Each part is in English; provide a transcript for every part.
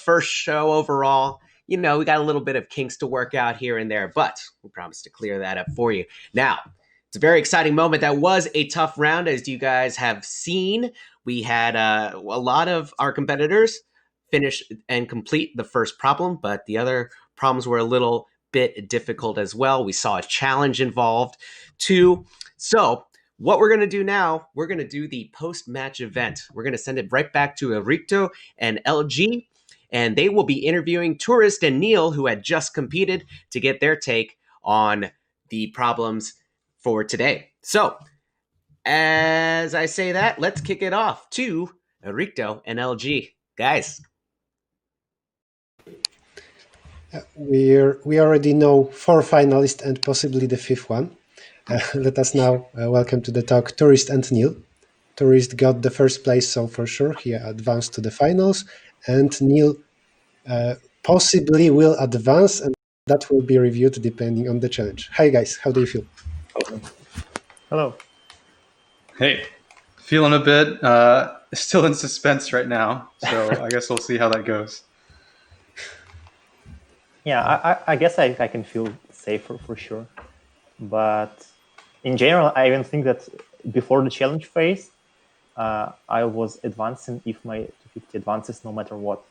first show overall. You know, we got a little bit of kinks to work out here and there, but we promise to clear that up for you. Now, it's a very exciting moment. That was a tough round, as you guys have seen. We had a lot of our competitors finish and complete the first problem, but the other problems were a little bit difficult as well. We saw a challenge involved too. So what we're going to do now, we're going to do the post-match event. We're going to send it right back to Ericto and LG, and they will be interviewing Tourist and Neal, who had just competed, to get their take on the problems for today. So, as I say that, let's kick it off to Ericto and LG. Guys. We already know 4 finalists and possibly the 5th one. Let us now welcome to the talk Tourist and Neal. Tourist got the first place, so for sure he advanced to the finals, and Neal possibly will advance, and that will be reviewed depending on the challenge. Hi guys, how do you feel? Hello. Hey, feeling a bit still in suspense right now, so I guess we'll see how that goes. Yeah, I guess I can feel safer for sure. But in general, I even think that before the challenge phase, I was advancing if my 250 advances no matter what.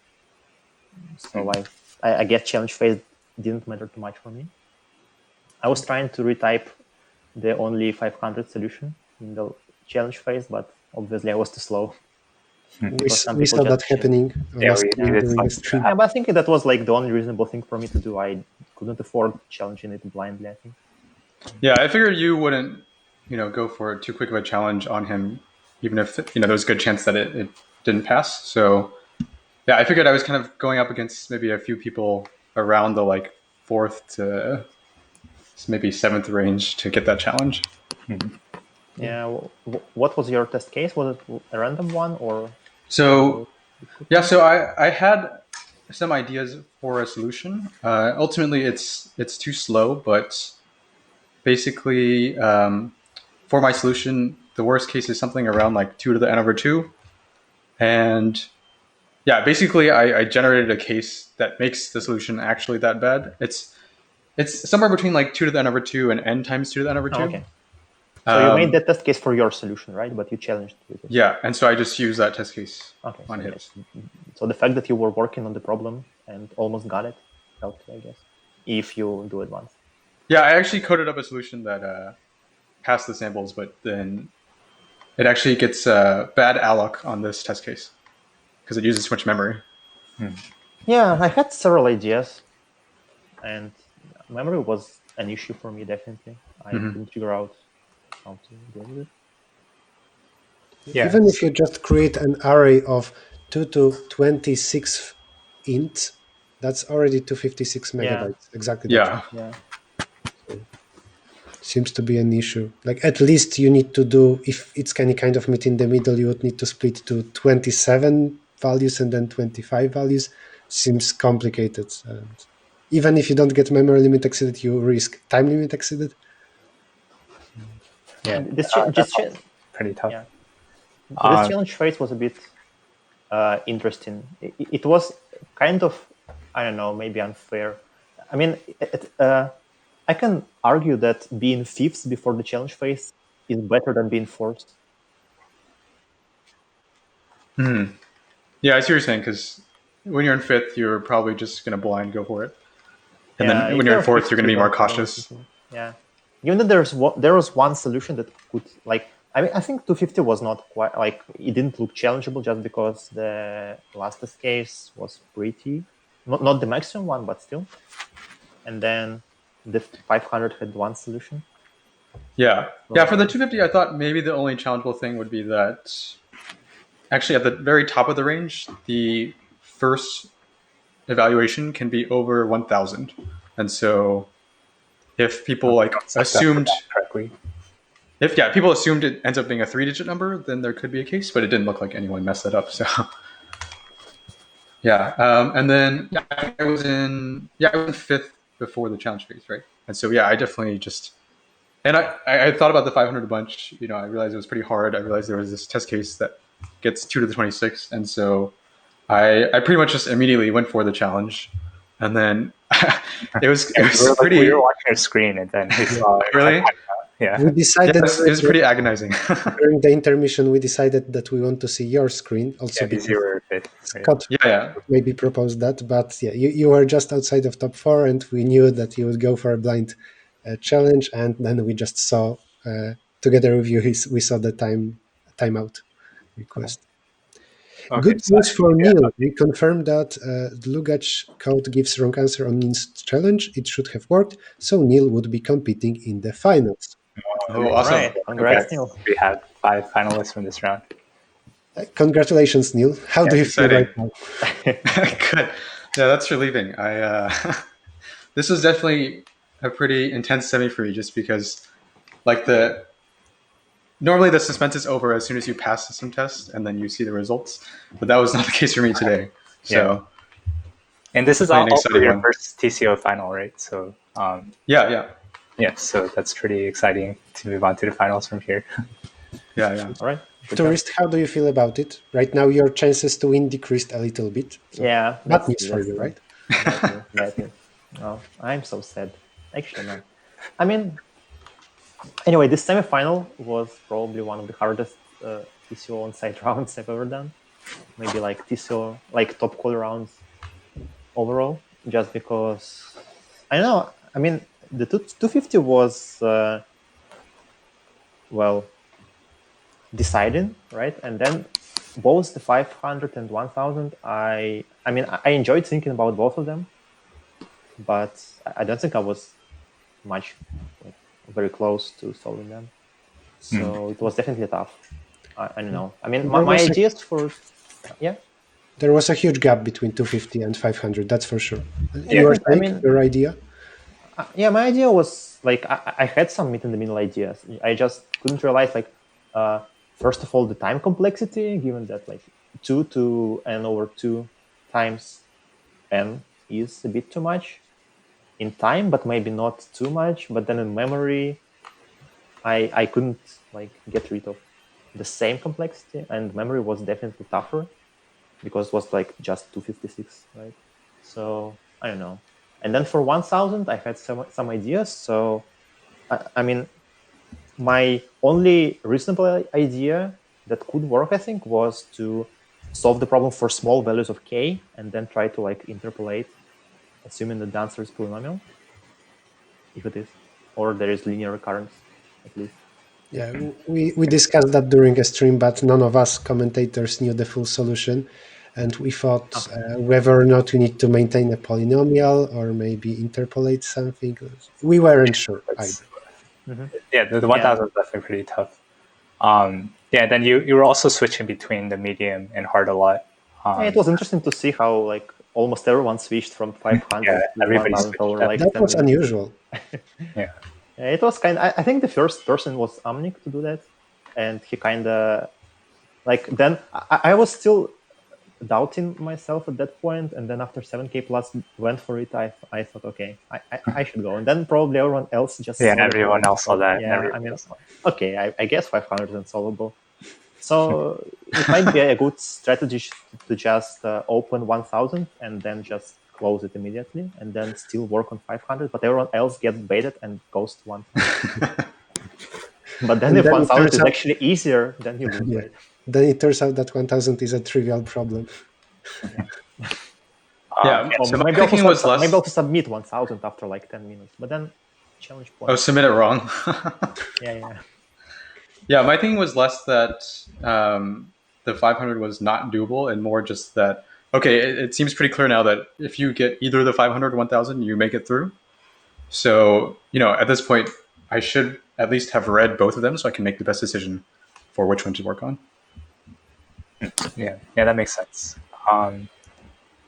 So I guess challenge phase didn't matter too much for me. I was trying to retype the only 500 solution in the challenge phase, but obviously I was too slow. We saw that happening during the stream. But I think that was like the only reasonable thing for me to do. I couldn't afford challenging it blindly, I think. Yeah, I figured you wouldn't, go for too quick of a challenge on him, even if, there was a good chance that it didn't pass. So, yeah, I figured I was kind of going up against maybe a few people around the 4th to maybe 7th range to get that challenge. Mm-hmm. Yeah, what was your test case? Was it a random one or? So, yeah, so I had some ideas for a solution. Ultimately, it's too slow, but basically, for my solution, the worst case is something around 2 to the n over 2. And yeah, basically, I generated a case that makes the solution actually that bad. It's somewhere between 2 to the n over 2 and n times 2 to the n over 2. Oh, okay. So you made that test case for your solution, right? But you challenged with it. Yeah, and so I just used that test case on his. So the fact that you were working on the problem and almost got it helped, I guess, if you do it once. Yeah, I actually coded up a solution that passed the samples, but then it actually gets bad alloc on this test case because it uses too much memory. Yeah, I had several ideas, and memory was an issue for me, definitely. I couldn't figure out how to deal with it. Yeah. Even if you just create an array of 2 to 26 int, that's already 256 megabytes. Exactly. Yeah. So, seems to be an issue. At least you need to do, if it's any kind of meet in the middle, you would need to split to 27 values and then 25 values. Seems complicated. Even if you don't get memory limit exceeded, you risk time limit exceeded. Yeah, this pretty tough. Yeah. This challenge phase was a bit interesting. It was kind of, I don't know, maybe unfair. I mean, I can argue that being 5th before the challenge phase is better than being 4th. Yeah, I see what you're saying, because when you're in 5th, you're probably just going to blind go for it. And then when you're in 4th, you're going to be more cautious. Yeah. Even though there was one solution that could, I think 250 was not quite, it didn't look challengeable just because the last test case was pretty, not the maximum one, but still. And then the 500 had one solution. Yeah. Yeah, for the 250, I thought maybe the only challengeable thing would be that actually at the very top of the range, the first evaluation can be over 1,000. And so if people assumed correctly. If people assumed it ends up being a 3-digit number, then there could be a case, but it didn't look like anyone messed that up. So yeah, and then I was in 5th before the challenge phase, right? And so I definitely I thought about the 500 a bunch. I realized it was pretty hard. I realized there was this test case that gets 2 to the 26, and so I pretty much just immediately went for the challenge, and then it was We pretty were watching your screen, and then we saw really. Yeah. We Yeah, decided it was pretty agonizing. during the intermission. We decided that we want to see your screen also Yeah, because because you were fifth. Right? Scott Yeah. maybe proposed that, but yeah, you were just outside of top 4, and we knew that you would go for a blind challenge, and then we just saw together with you. We saw the timeout request. Okay, Good so news for yeah, Neal. We confirmed that the Lugach code gives wrong answer on Neal's challenge. It should have worked, so Neal would be competing in the finals. Oh, All awesome. right, congrats, okay. Neil. We have 5 finalists from this round. Congratulations, Neal. How do you feel exciting. right now? Good. Yeah, that's relieving. This was definitely a pretty intense semi for me, just because like normally the suspense is over as soon as you pass the sim test and then you see the results, but that was not the case for me today. So And this is definitely an also exciting your one. first TCO final, right? So Yeah. so that's pretty exciting to move on to the finals from here. Yeah. All right. Good job. Tourist, how do you feel about it? Right now, your chances to win decreased a little bit. So Yeah, bad news for you, right? Bad news. Oh, I'm so sad. Actually, no. I mean, anyway, this semifinal was probably one of the hardest TCO on-site rounds I've ever done. Maybe like TCO, like top quali rounds overall, just because I don't know. I mean, the 250 was well deciding, right? And then both the 500 and 1000, I mean, I enjoyed thinking about both of them, but I don't think I was much like very close to solving them. So it was definitely tough. I don't know. I mean, my ideas for There was a huge gap between 250 and 500, that's for sure. Yeah, You were I saying mean, your idea? my idea was like I had some meet in the middle ideas. I just couldn't realize like first of all the time complexity, given that like 2 to n over 2 times n is a bit too much in time, but maybe not too much. But then in memory, I couldn't like get rid of the same complexity, and memory was definitely tougher because it was like just 256, right? So I don't know. And then for 1000, I had some ideas. So I mean, my only reasonable idea that could work, I think, was to solve the problem for small values of k and then try to like interpolate, assuming that the answer is polynomial, if it is, or there is linear recurrence at least. Yeah, we discussed that during a stream, but none of us commentators knew the full solution. And we thought whether or not we need to maintain a polynomial or maybe interpolate something. We weren't sure either. Yeah, the 1000 is definitely pretty tough. Then you were also switching between the medium and hard a lot. It was interesting to see how like almost everyone switched from 500 to everybody 1000 switched over up. like That 10 was minutes. unusual. Yeah. It was kind of, I think the first person was Amnik to do that. And he kind of like, then I was still doubting myself at that point, and then after 7k plus went for it, I thought, okay, I should go. And then probably everyone else just Everyone else saw that. Yeah, I mean, okay, I guess 500 is unsolvable. So it might be a good strategy to just open 1000 and then just close it immediately, and then still work on 500. But everyone else gets baited and goes to 1000. But then if 1000 is actually easier, then you lose, right? Then it turns out that 1000 is a trivial problem. So my maybe thinking was less. Maybe also submit 1000 after like 10 minutes, but then challenge point. Oh, submit it wrong. Yeah, my thinking was less that the 500 was not doable, and more just that, okay, it seems pretty clear now that if you get either the 500 or 1000, you make it through. So, at this point, I should at least have read both of them so I can make the best decision for which one to work on. Yeah, that makes sense.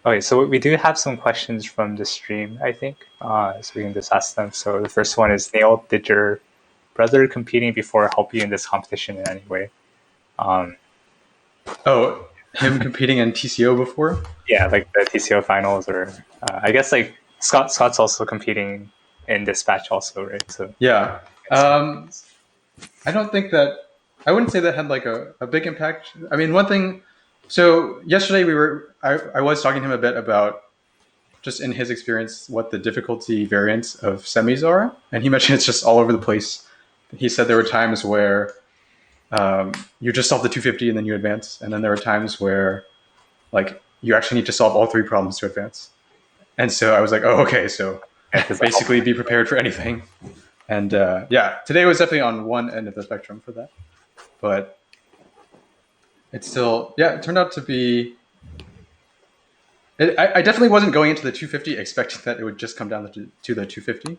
Okay, so we do have some questions from the stream, I think, so we can just ask them. So the first one is, Neal, did your brother competing before help you in this competition in any way? Him competing in TCO before? Yeah, like the TCO finals, or I guess like Scott's also competing in this batch also, right? So yeah, I don't think that, I wouldn't say that had like a big impact. I mean, one thing So yesterday I was talking to him a bit about just in his experience what the difficulty variants of semis are, and he mentioned it's just all over the place. He said there were times where you just solve the 250 and then you advance, and then there are times where like you actually need to solve all three problems to advance. And so I was like, oh, okay, so basically be prepared for anything. And today was definitely on one end of the spectrum for that, but it's still it turned out to be. I definitely wasn't going into the 250 expecting that it would just come down to the 250.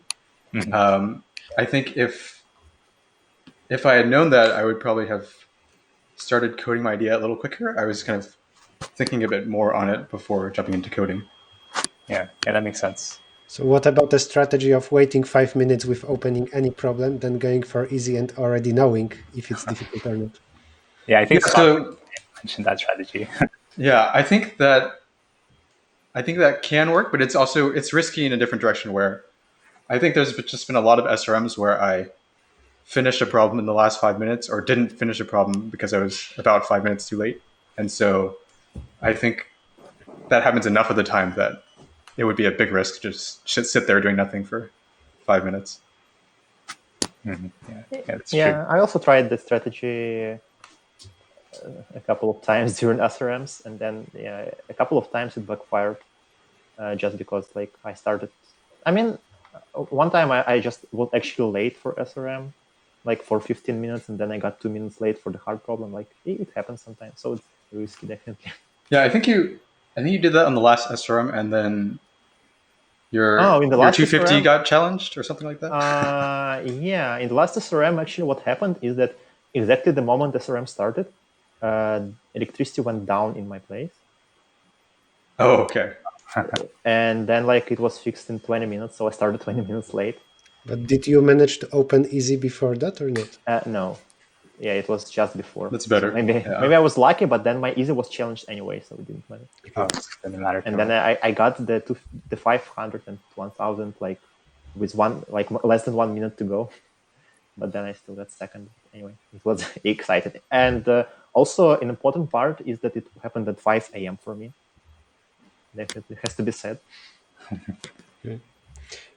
Mm-hmm. I think if I had known that, I would probably have started coding my idea a little quicker. I was kind of thinking a bit more on it before jumping into coding. Yeah, that makes sense. So what about the strategy of waiting 5 minutes with opening any problem, then going for easy and already knowing if it's difficult or not? Yeah, I think So mentioned that strategy. yeah, I think that can work, but it's risky in a different direction. Where I think there's just been a lot of SRMs where I finished a problem in the last 5 minutes, or didn't finish a problem because I was about 5 minutes too late, and so I think that happens enough of the time that it would be a big risk to just sit there doing nothing for 5 minutes. Mm-hmm. Yeah, that's true. I also tried the strategy a couple of times during SRMs, and then a couple of times it backfired, just because like I started. I mean, one time I just was actually late for SRM, like for 15 minutes, and then I got 2 minutes late for the hard problem. Like it happens sometimes, so it's risky, definitely. Yeah, I think you did that on the last SRM, and then in the your last 250 SRM, got challenged or something like that. in the last SRM, actually, what happened is that exactly the moment SRM started, electricity went down in my place. Oh, okay. And then like it was fixed in 20 minutes, so I started 20 minutes late. But did you manage to open easy before that or not? No. Yeah, it was just before. That's better. So maybe I was lucky, but then my easy was challenged anyway, so it didn't matter. Oh, it didn't matter. And then I got the 500 and 1000 like with less than 1 minute to go, but then I still got second. Anyway, it was exciting. And also an important part is that it happened at 5 a.m. for me. Definitely has to be said. Okay.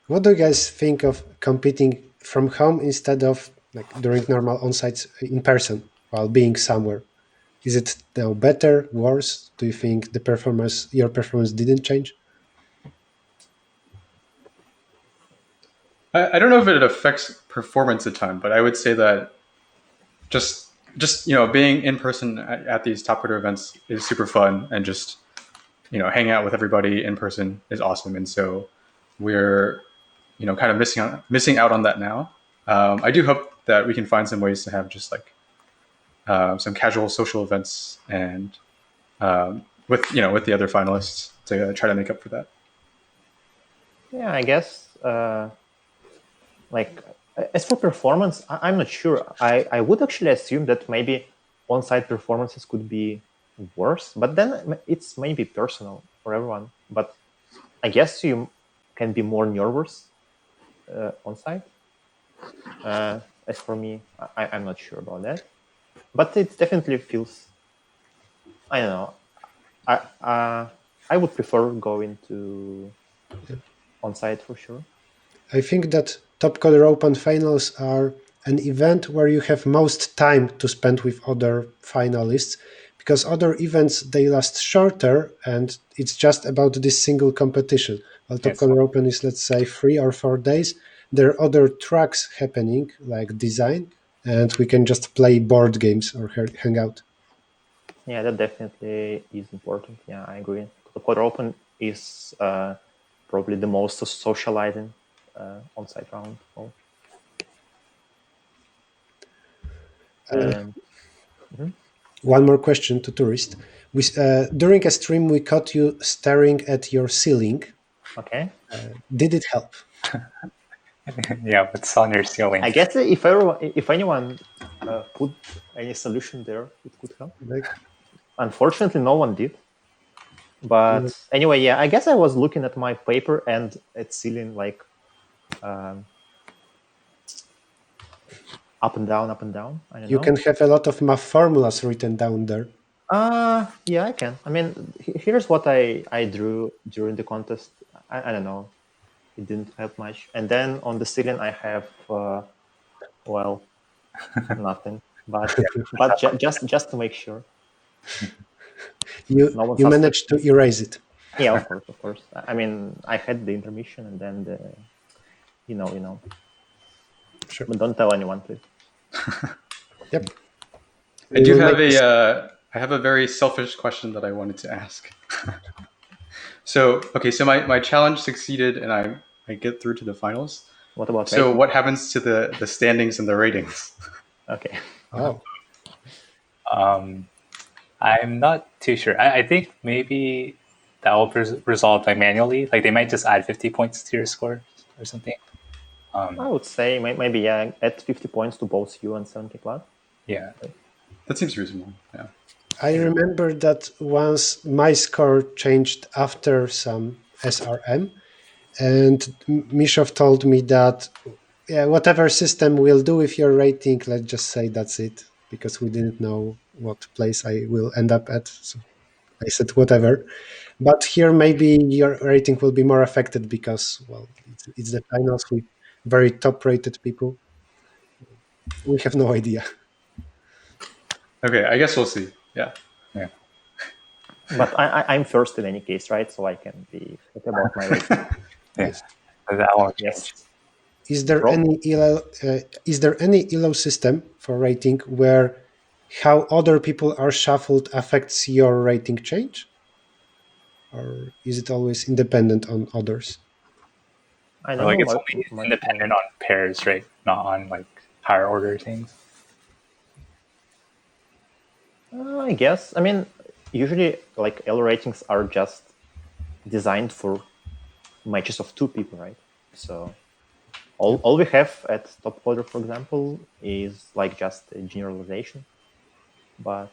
What do you guys think of competing from home instead of like during normal on-sites in person while being somewhere? Is it now better, worse? Do you think your performance didn't change? I don't know if it affects performance a ton, but I would say that just being in person at these top coder events is super fun, and just hanging out with everybody in person is awesome. And so we're kind of missing out on that now. I do hope that we can find some ways to have just like some casual social events and with the other finalists to try to make up for that. Yeah, I guess. Like as for performance, I'm not sure. I would actually assume that maybe on-site performances could be worse, but then it's maybe personal for everyone. But I guess you can be more nervous on-site. As for me, I'm not sure about that, but it definitely feels. I don't know. I would prefer going to on-site for sure. I think that Top Color Open finals are an event where you have most time to spend with other finalists, because other events, they last shorter and it's just about this single competition. While Top Color Open is, let's say, 3 or 4 days, there are other tracks happening like design, and we can just play board games or hang out. Yeah, that definitely is important. Yeah, I agree. The Color Open is probably the most socializing on-site round. One more question to Tourist. During a stream, we caught you staring at your ceiling. Okay. Did it help? Yeah, what's on your ceiling? I guess if anyone put any solution there, it could help. Unfortunately, no one did. But anyway, yeah, I guess I was looking at my paper and at ceiling like up and down, up and down. I don't know. You can have a lot of math formulas written down there. Yeah, I can. I mean, here's what I drew during the contest. I don't know. It didn't help much. And then on the ceiling, I have well, nothing. But just to make sure, You no one you suspects. managed to erase it. Yeah, of course, of course. I mean, I had the intermission and then the, you know. Sure. But don't tell anyone, please. Yep. I We do will have make this. I have a very selfish question that I wanted to ask. So okay, so my challenge succeeded, and I get through to the finals. What about So rating? what happens to the standings and the ratings? Okay. Oh, I'm not too sure. I think maybe that will resolve like manually. Like they might just add 50 points to your score or something. I would say maybe yeah, add 50 points to both you and 70 Cloud. Yeah. That seems reasonable. Yeah. I remember that once my score changed after some SRM, and Mishov told me that yeah, whatever system will do with your rating, let's just say that's it, because we didn't know what place I will end up at. So I said whatever. But here maybe your rating will be more affected because well, it's the finals with very top-rated people. We have no idea. Okay, I guess we'll see. Yeah. Yeah. But I'm first in any case, right? So I can be happy about my rating. Yeah. Yes. That won't change. Yes. Is there Bro? any ELO system for rating where how other people are shuffled affects your rating change, or is it always independent on others? I Or don't like know it's only much about independent on pairs, right? Not on like higher order things. I guess. I mean, usually like L ratings are just designed for matches of two people, right? So all we have at top order, for example, is like just a generalization. But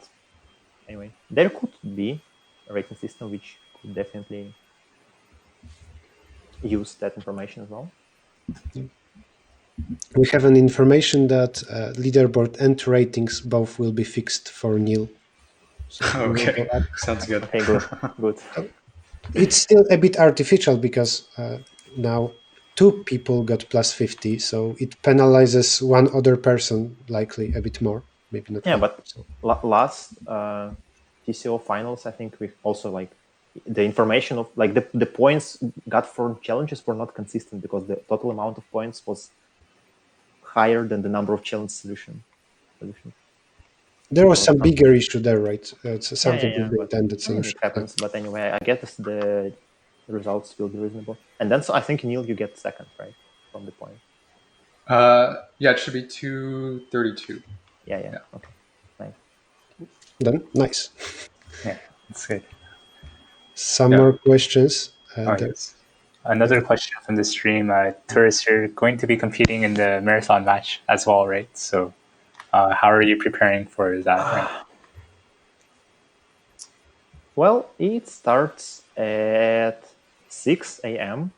anyway, there could be a rating system which could definitely use that information as well. We have an information that leaderboard and ratings both will be fixed for Neal. So we will Okay, go up. sounds good. Okay, good, good. It's still a bit artificial because now two people got plus 50, so it penalizes one other person likely a bit more, maybe not Yeah, really. but So last TCO finals, I think we also like the information of like the points got for challenges were not consistent because the total amount of points was higher than the number of challenge solutions. there was So some bigger issue there, right? It's something with yeah. the But intended I mean, it solution. Yeah. happens. But anyway, I guess the results will be reasonable. And then so I think Neil, you get second, right, from the point. Yeah, it should be 232. Yeah. Yeah. Okay, nice. Then nice. Yeah, that's good. Some Yeah. more questions. Oh yes. Another question from the stream, Tourist, you're going to be competing in the marathon match as well, right? So how are you preparing for that? Right? Well, it starts at 6 a.m.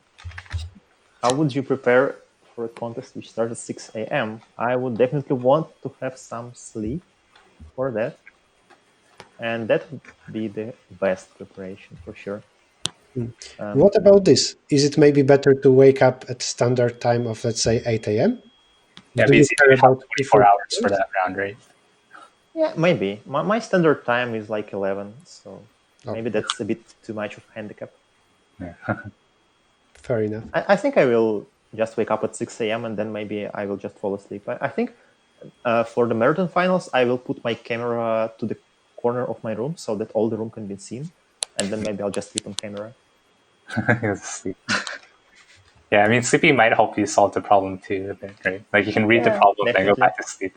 How would you prepare for a contest which starts at 6 a.m.? I would definitely want to have some sleep for that. And that would be the best preparation for sure. What about this? Is it maybe better to wake up at standard time of, let's say, 8 a.m.? Yeah, Do you basically care you have about 24 preferred hours for times? that round, right? Yeah, maybe. My standard time is like 11, so Oh, maybe that's a bit too much of a handicap. Yeah. fair enough. I think I will just wake up at 6 a.m. and then maybe I will just fall asleep. I think for the marathon finals, I will put my camera to the corner of my room so that all the room can be seen. And then maybe I'll just sleep on camera. Sleep. Yeah, I mean, sleeping might help you solve the problem too, a bit, right? Like you can read the Yeah, problem, then go definitely. back to sleep.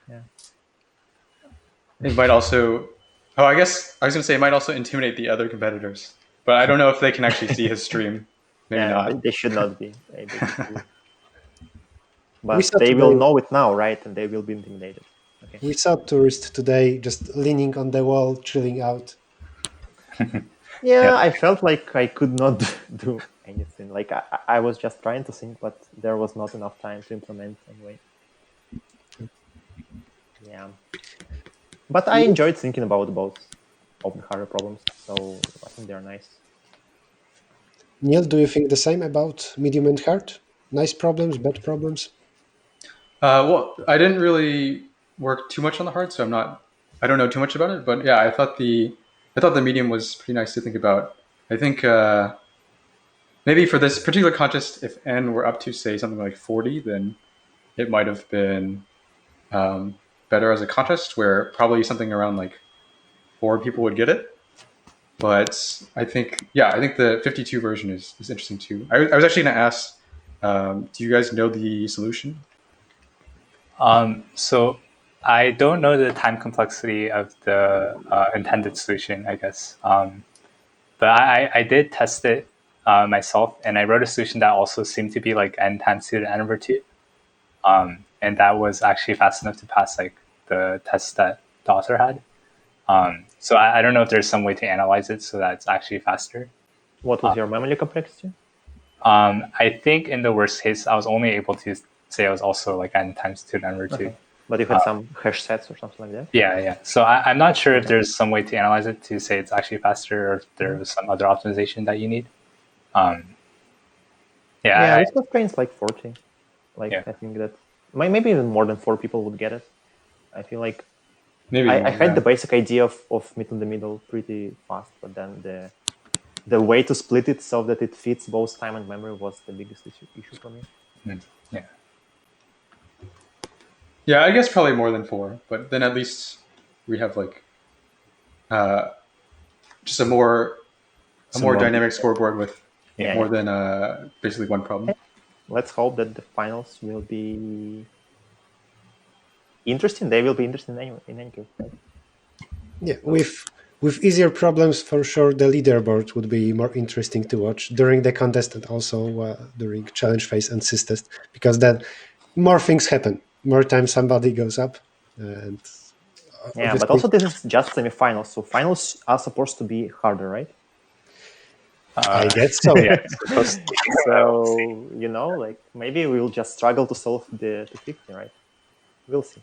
Yeah. It might also. Oh, I guess I was gonna say it might also intimidate the other competitors, but I don't know if they can actually see his stream. Maybe Yeah, not. they should not be able to see it. We But saw they will today. know it now, right? And they will be intimidated. Okay. We saw tourists today just leaning on the wall, chilling out. Yeah, Yeah. I felt like I could not do anything. Like I was just trying to think, but there was not enough time to implement anyway. Yeah. But I enjoyed thinking about both of the harder problems, so I think they're nice. Neal, do you think the same about medium and hard? Nice problems, bad problems? Well, I didn't really work too much on the hard, so I don't know too much about it. But yeah, I thought the medium was pretty nice to think about. I think maybe for this particular contest, if n were up to say something like 40, then it might have been better as a contest, where probably something around like 4 people would get it. But I think the 52 version is interesting too. I was actually going to ask, do you guys know the solution? So I don't know the time complexity of the intended solution, I guess. But I did test it myself, and I wrote a solution that also seemed to be like n times 2 to n over 2. And that was actually fast enough to pass like the test that the author had. So I don't know if there's some way to analyze it so that it's actually faster. What was your memory complexity? I think in the worst case, I was only able to say I was also like n times 2 to n over 2. Okay. But you had some hash sets or something like that? Yeah. So I'm not sure if there's some way to analyze it to say it's actually faster, or if there was some other optimization that you need. Yeah, this constraints like 40. Like, Yeah. I think that maybe even more than 4 people would get it. I feel like Maybe I more, had yeah. the basic idea of meet in the middle pretty fast, but then the way to split it so that it fits both time and memory was the biggest issue for me. Yeah. Yeah, I guess probably more than 4, but then at least we have like just a more dynamic scoreboard with more than basically one problem. Let's hope that the finals will be interesting. They will be interesting in any case, right? Yeah, with easier problems, for sure, the leaderboard would be more interesting to watch during the contest and also during challenge phase and syst, because then more things happen. More time somebody goes up, and yeah, but also this is just semifinals, so finals are supposed to be harder, right? I guess so. Yeah. So like maybe we'll just struggle to solve the 50, right? We'll see.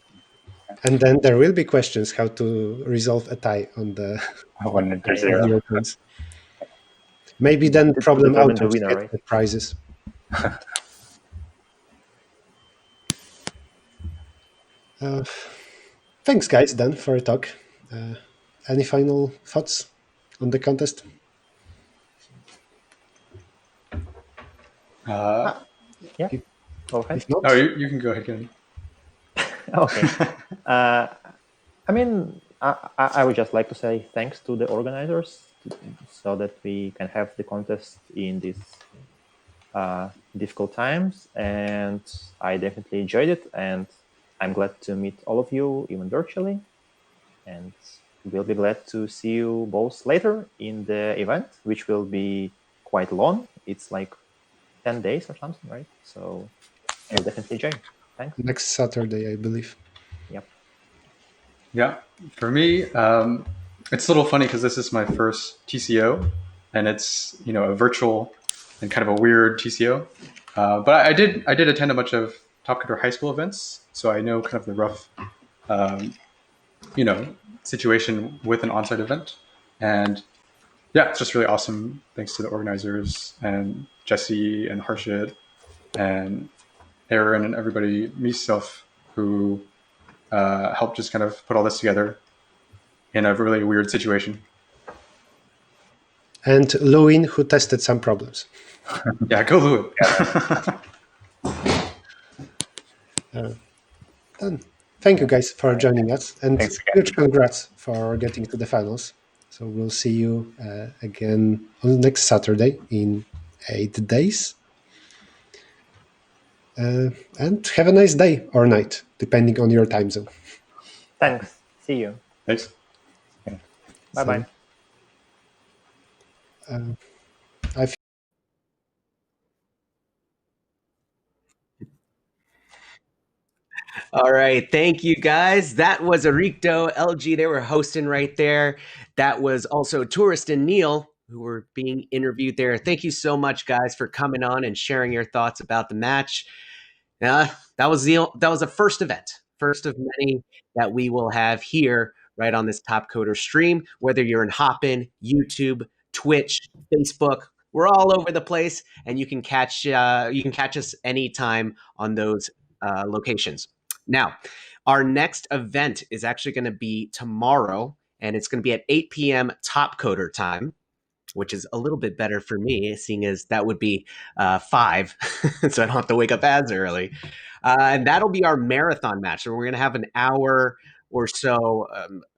And then there will be questions how to resolve a tie on the When there's Yeah. zero. points. Maybe then To problem determine the authors winner, get right? the prizes. Thanks, guys, then for a talk. Any final thoughts on the contest? Yeah. Go ahead. If not, Oh, you can go ahead, Kenny. Okay. I mean, I would just like to say thanks to the organizers so that we can have the contest in these difficult times. And I definitely enjoyed it. And I'm glad to meet all of you, even virtually. And we'll be glad to see you both later in the event, which will be quite long. It's like 10 days or something, right? So we'll definitely enjoy. Thanks. next Saturday, I believe. Yep. Yeah, for me, it's a little funny because this is my first TCO, and it's a virtual and kind of a weird TCO. But I did attend a bunch of Top Contour High School events, so I know kind of the rough, situation with an on-site event, and yeah, it's just really awesome. Thanks to the organizers and Jesse and Harshit and Aaron and everybody, myself, who helped just kind of put all this together in a really weird situation. And Lewin, who tested some problems. Yeah, go Lewin. Then thank you guys for joining us, and Thanks again. huge congrats for getting to the finals. So we'll see you again on next Saturday in 8 days. And have a nice day or night, depending on your time zone. Thanks. See you. Thanks. Bye-bye. I All right. Thank you, guys. That was Arikto, LG. They were hosting right there. That was also Tourist and Neal, who were being interviewed there. Thank you so much, guys, for coming on and sharing your thoughts about the match. That was the first event, first of many that we will have here right on this Top Coder stream, whether you're in Hopin, YouTube, Twitch, Facebook. We're all over the place, and you can catch us anytime on those locations. Now, our next event is actually going to be tomorrow, and it's going to be at 8 p.m. Top Coder time, which is a little bit better for me, seeing as that would be 5, so I don't have to wake up as early. And that'll be our marathon match. So we're going to have an hour or so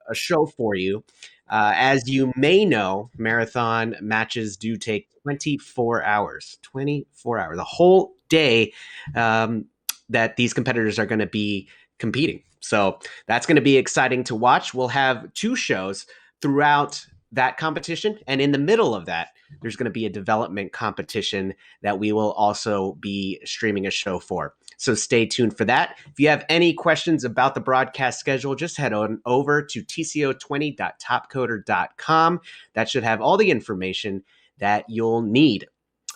a show for you. As you may know, marathon matches do take 24 hours. 24 hours, the whole day that these competitors are going to be competing. So that's going to be exciting to watch. We'll have 2 shows throughout that competition, and in the middle of that, there's going to be a development competition that we will also be streaming a show for. So stay tuned for that. If you have any questions about the broadcast schedule, just head on over to TCO20.topcoder.com. That should have all the information that you'll need.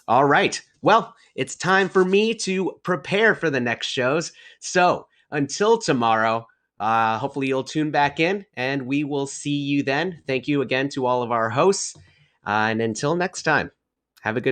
All right. Well, it's time for me to prepare for the next shows. So until tomorrow, hopefully you'll tune back in, and we will see you then. Thank you again to all of our hosts. And until next time, have a good night.